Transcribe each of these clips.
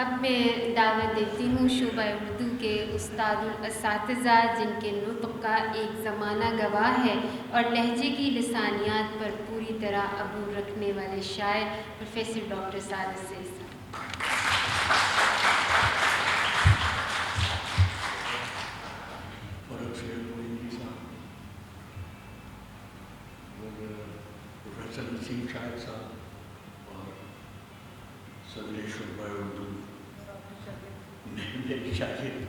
اب میں دعوت دیتی ہوں شعبہ اردو کے استاد الاساتذہ جن کے نطق کا ایک زمانہ گواہ ہے اور لہجے کی لسانیات پر پوری طرح عبور رکھنے والے شاعر پروفیسر ڈاکٹر سعادت سید صاحب۔ پروفیسر نسیم شاہد صاحب اور صدر شعبہ اردو میرے شاگرد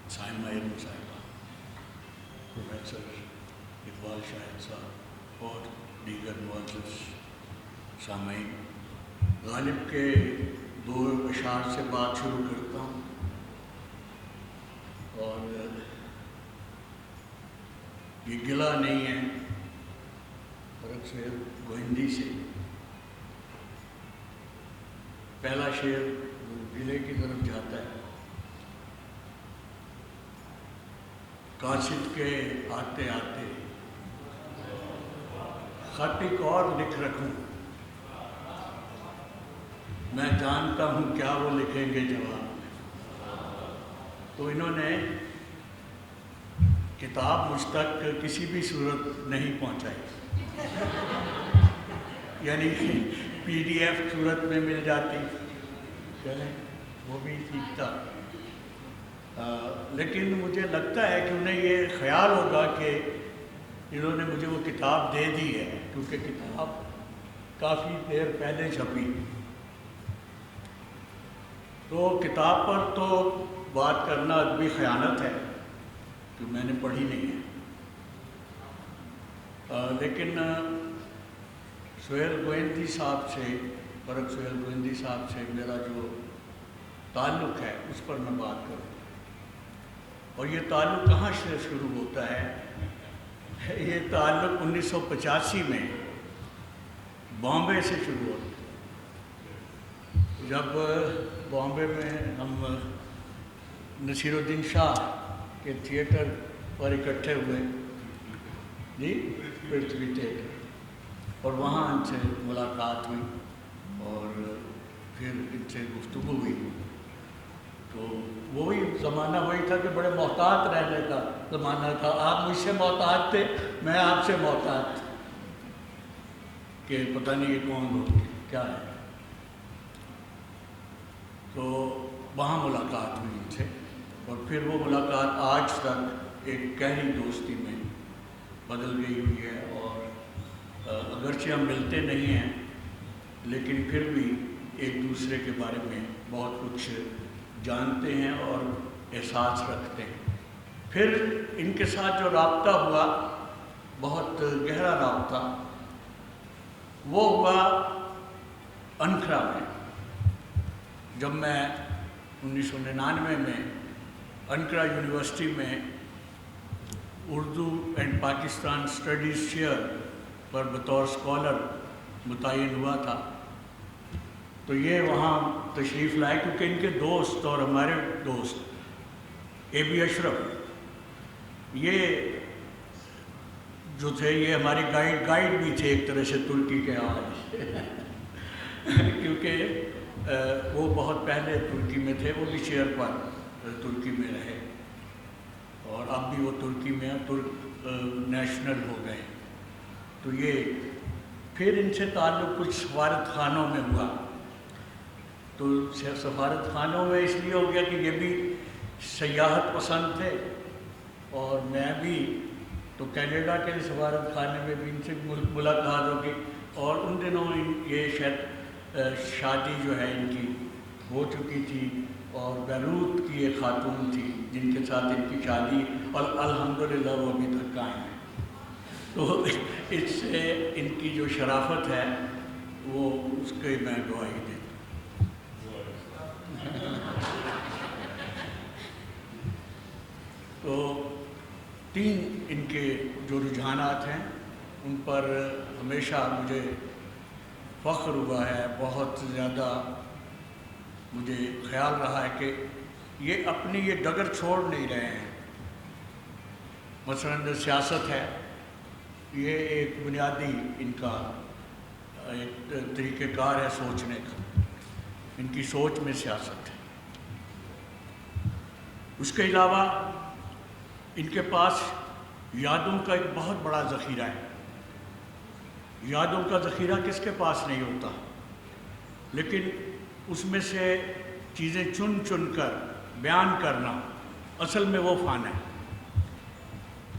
سائمہ علم صاحبہ، پروفیسر اقبال شاہد صاحب اور دیگر معزز سامعین، غالب کے دو اشعار سے بات شروع کرتا ہوں اور یہ گلہ نہیں ہے فرق سے گوہندی سے۔ پہلا شعر گلے کی طرف جاتا ہے، قاصد کے آتے آتے خط ایک اور لکھ رکھوں، میں جانتا ہوں کیا وہ لکھیں گے جواب میں۔ تو انہوں نے کتاب مجھ تک کسی بھی صورت نہیں پہنچائی، یعنی پی ڈی ایف صورت میں مل جاتی چلیں وہ بھی ٹھیک تھا، لیکن مجھے لگتا ہے کہ انہیں یہ خیال ہوگا کہ انہوں نے مجھے وہ کتاب دے دی ہے، کیونکہ کتاب کافی دیر پہلے چھپی، تو کتاب پر تو بات کرنا ادبی خیانت ہے کہ میں نے پڑھی نہیں ہے، لیکن سہیل گوہندی صاحب سے، فرق سہیل گوہندی صاحب سے میرا جو تعلق ہے اس پر میں بات کروں، اور یہ تعلق کہاں سے شروع ہوتا ہے؟ یہ تعلق 1985 میں بامبے سے شروع ہوتا ہے، جب بامبے میں ہم نصیر الدین شاہ کے تھیٹر پر اکٹھے ہوئے، جی پرتھوی تھیٹر، اور وہاں ان سے ملاقات ہوئی اور پھر ان سے گفتگو ہوئی، تو وہی زمانہ وہی تھا کہ بڑے محتاط رہنے کا زمانہ تھا، آپ مجھ سے محتاط تھے، میں آپ سے محتاط تھا کہ پتہ نہیں یہ کون ہو کیا ہے، تو وہاں ملاقات ہوئی ان سے، اور پھر وہ ملاقات آج تک ایک گہری دوستی میں بدل گئی ہوئی ہے، اور اگرچہ ہم ملتے نہیں ہیں لیکن پھر بھی ایک دوسرے کے بارے میں بہت کچھ جانتے ہیں اور احساس رکھتے ہیں۔ پھر ان کے ساتھ جو رابطہ ہوا، بہت گہرا رابطہ، وہ ہوا انکرا میں، جب میں 1999 میں انکرا یونیورسٹی میں Urdu and Pakistan studies chair پر بطور اسکالر متعین ہوا تھا، تو یہ وہاں تشریف لائے، کیونکہ ان کے دوست اور ہمارے دوست اے بی اشرف یہ جو تھے، یہ ہماری گائیڈ بھی تھے ایک طرح سے ترکی کے آج کیونکہ وہ بہت پہلے ترکی میں تھے، وہ بھی چیئر پر ترکی میں رہے، اور اب بھی وہ ترکی میں ترک نیشنل ہو گئے، تو یہ پھر ان سے تعلق کچھ سفارت خانوں میں ہوا، تو سفارت خانوں میں اس لیے ہو گیا کہ یہ بھی سیاحت پسند تھے اور میں بھی، تو کینیڈا کے سفارت خانے میں بھی ان سے ملاقات ہوگی، اور ان دنوں یہ شادی جو ہے ان کی ہو چکی تھی، اور بیروت کی ایک خاتون تھی جن کے ساتھ ان کی شادی، اور الحمدللہ وہ ابھی تک قائم ہے، تو اس سے ان کی جو شرافت ہے وہ اس کے میں گواہی دیتا ہوں۔ تو تین ان کے جو رجحانات ہیں ان پر ہمیشہ مجھے فخر ہوا ہے، بہت زیادہ مجھے خیال رہا ہے کہ یہ اپنی یہ ڈگر چھوڑ نہیں رہے ہیں، مثلاً سیاست ہے، یہ ایک بنیادی ان کا ایک طریقہ کار ہے سوچنے کا، ان کی سوچ میں سیاست ہے۔ اس کے علاوہ ان کے پاس یادوں کا ایک بہت بڑا ذخیرہ ہے۔ یادوں کا ذخیرہ کس کے پاس نہیں ہوتا، لیکن اس میں سے چیزیں چن چن کر بیان کرنا اصل میں وہ فن ہے۔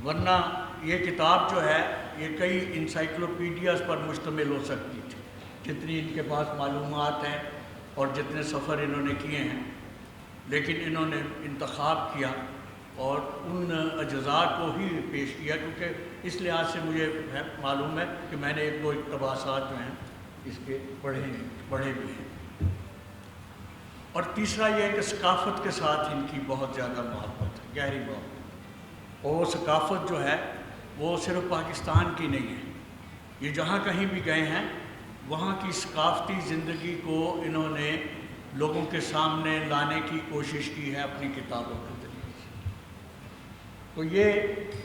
ورنہ یہ کتاب جو ہے یہ کئی انسائکلوپیڈیاز پر مشتمل ہو سکتی تھی، جتنی ان کے پاس معلومات ہیں اور جتنے سفر انہوں نے کیے ہیں، لیکن انہوں نے انتخاب کیا اور ان اجزاء کو ہی پیش کیا، کیونکہ اس لحاظ سے مجھے معلوم ہے کہ میں نے ایک دو اقتباسات جو ہیں اس کے پڑھے بھی ہیں۔ اور تیسرا یہ ہے کہ ثقافت کے ساتھ ان کی بہت زیادہ محبت ہے، گہری محبت، اور وہ ثقافت جو ہے وہ صرف پاکستان کی نہیں ہے، یہ جہاں کہیں بھی گئے ہیں وہاں کی ثقافتی زندگی کو انہوں نے لوگوں کے سامنے لانے کی کوشش کی ہے اپنی کتابوں کے ذریعے سے۔ تو یہ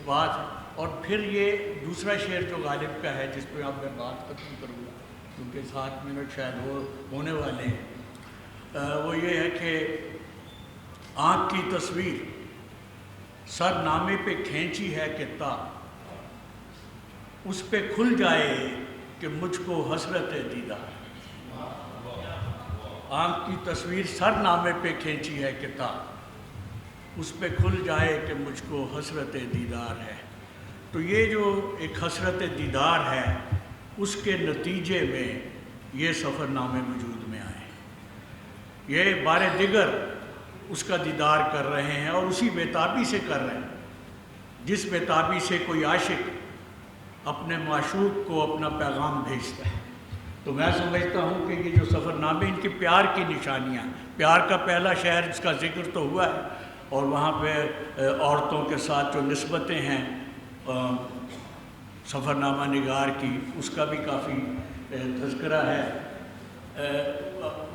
بات ہے۔ اور پھر یہ دوسرا شعر جو غالب کا ہے جس پہ اب میں بات ختم کروں گا کیونکہ 7 منٹ شاید وہ ہونے والے ہیں، وہ یہ ہے کہ آنکھ کی تصویر سر نامے پہ کھینچی ہے کہ تا اس پہ کھل جائے کہ مجھ کو حسرت دیدار۔ آنکھ کی تصویر سر نامے پہ کھینچی ہے کہ تا اس پہ کھل جائے کہ مجھ کو حسرت دیدار ہے۔ تو یہ جو ایک حسرت دیدار ہے اس کے نتیجے میں یہ سفر نامے وجود میں آئے، یہ بار دیگر اس کا دیدار کر رہے ہیں اور اسی بےتابی سے کر رہے ہیں جس بےتابی سے کوئی عاشق اپنے معشوق کو اپنا پیغام بھیجتا ہے۔ تو میں سمجھتا ہوں کہ یہ جو سفر نامے ان کے پیار کی نشانیاں، پیار کا پہلا شہر جس کا ذکر تو ہوا ہے، اور وہاں پہ عورتوں کے ساتھ جو نسبتیں ہیں سفر نامہ نگار کی، اس کا بھی کافی تذکرہ ہے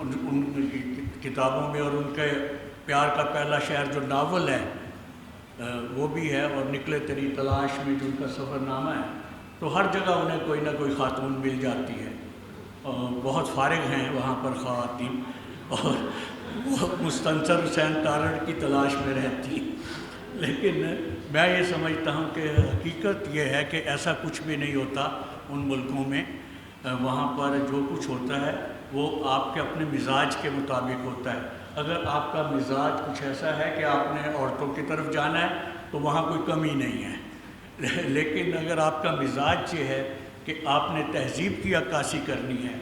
ان کی کتابوں میں، اور ان کے پیار کا پہلا شہر جو ناول ہے وہ بھی ہے، اور نکلے تیری تلاش میں جو ان کا سفر نامہ ہے۔ تو ہر جگہ انہیں کوئی نہ کوئی خاتون مل جاتی ہے، بہت فارغ ہیں وہاں پر خواتین، اور وہ مستنصر حسین تارڑ کی تلاش میں رہتی ہیں۔ لیکن میں یہ سمجھتا ہوں کہ حقیقت یہ ہے کہ ایسا کچھ بھی نہیں ہوتا ان ملکوں میں، وہاں پر جو کچھ ہوتا ہے وہ آپ کے اپنے مزاج کے مطابق ہوتا ہے۔ اگر آپ کا مزاج کچھ ایسا ہے کہ آپ نے عورتوں کی طرف جانا ہے تو وہاں کوئی کمی نہیں ہے، لیکن اگر آپ کا مزاج یہ ہے کہ آپ نے تہذیب کی عکاسی کرنی ہے،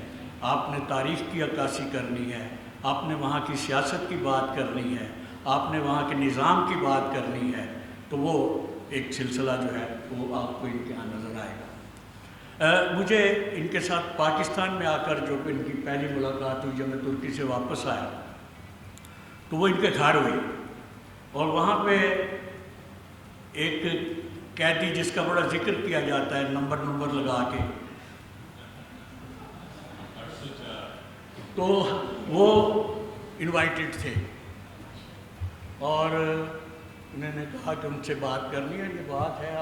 آپ نے تاریخ کی عکاسی کرنی ہے، آپ نے وہاں کی سیاست کی بات کرنی ہے، آپ نے وہاں کے نظام کی بات کرنی ہے، تو وہ ایک سلسلہ جو ہے وہ آپ کو ان کے یہاں نظر آئے گا۔ مجھے ان کے ساتھ پاکستان میں آ کر جو ان کی پہلی ملاقات ہوئی جب میں ترکی سے واپس آیا تو وہ ان کے گھر ہوئی، اور وہاں پہ ایک قیدی جس کا بڑا ذکر کیا جاتا ہے نمبر لگا کے، تو وہ انوائٹڈ تھے اور انہوں نے کہا کہ ان سے بات کرنی ہے۔ یہ بات ہے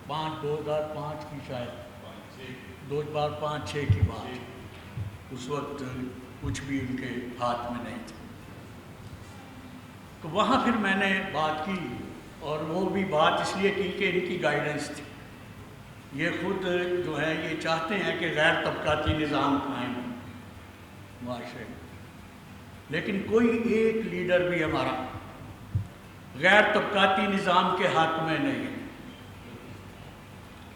2005 کی، شاید 2005-6 کی بات، اس وقت کچھ بھی ان کے ہاتھ میں نہیں تھا۔ تو وہاں پھر میں نے بات کی، اور وہ بھی بات اس لیے کی کہ ان کی گائیڈنس تھی۔ یہ خود جو ہے یہ چاہتے ہیں کہ غیر طبقاتی نظام قائم ہو معاشرے میں، لیکن کوئی ایک لیڈر بھی ہمارا غیر طبقاتی نظام کے حق میں نہیں ہے۔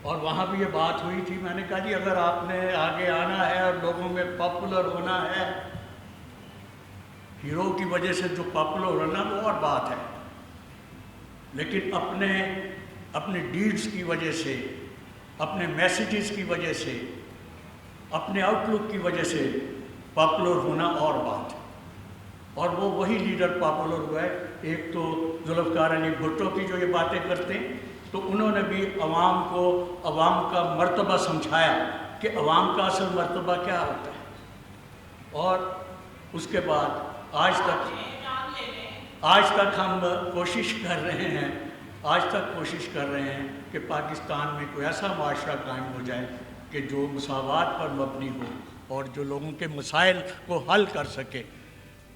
اور وہاں بھی یہ بات ہوئی تھی، میں نے کہا جی اگر آپ نے آگے آنا ہے اور لوگوں میں پاپولر ہونا ہے، ہیرو کی وجہ سے جو پاپولر ہونا وہ اور بات ہے، لیکن اپنے ڈیڈز کی وجہ سے، اپنے میسیجز کی وجہ سے، اپنے آؤٹ لک کی وجہ سے پاپولر ہونا اور بات ہے۔ اور وہ وہی لیڈر پاپولر ہوا ہے۔ ایک تو ذوالفقار علی بھٹو کی جو یہ باتیں کرتے ہیں، تو انہوں نے بھی عوام کو عوام کا مرتبہ سمجھایا کہ عوام کا اصل مرتبہ کیا ہوتا ہے، اور اس کے بعد آج تک ہم کوشش کر رہے ہیں کہ پاکستان میں کوئی ایسا معاشرہ قائم ہو جائے کہ جو مساوات پر مبنی ہو اور جو لوگوں کے مسائل کو حل کر سکے۔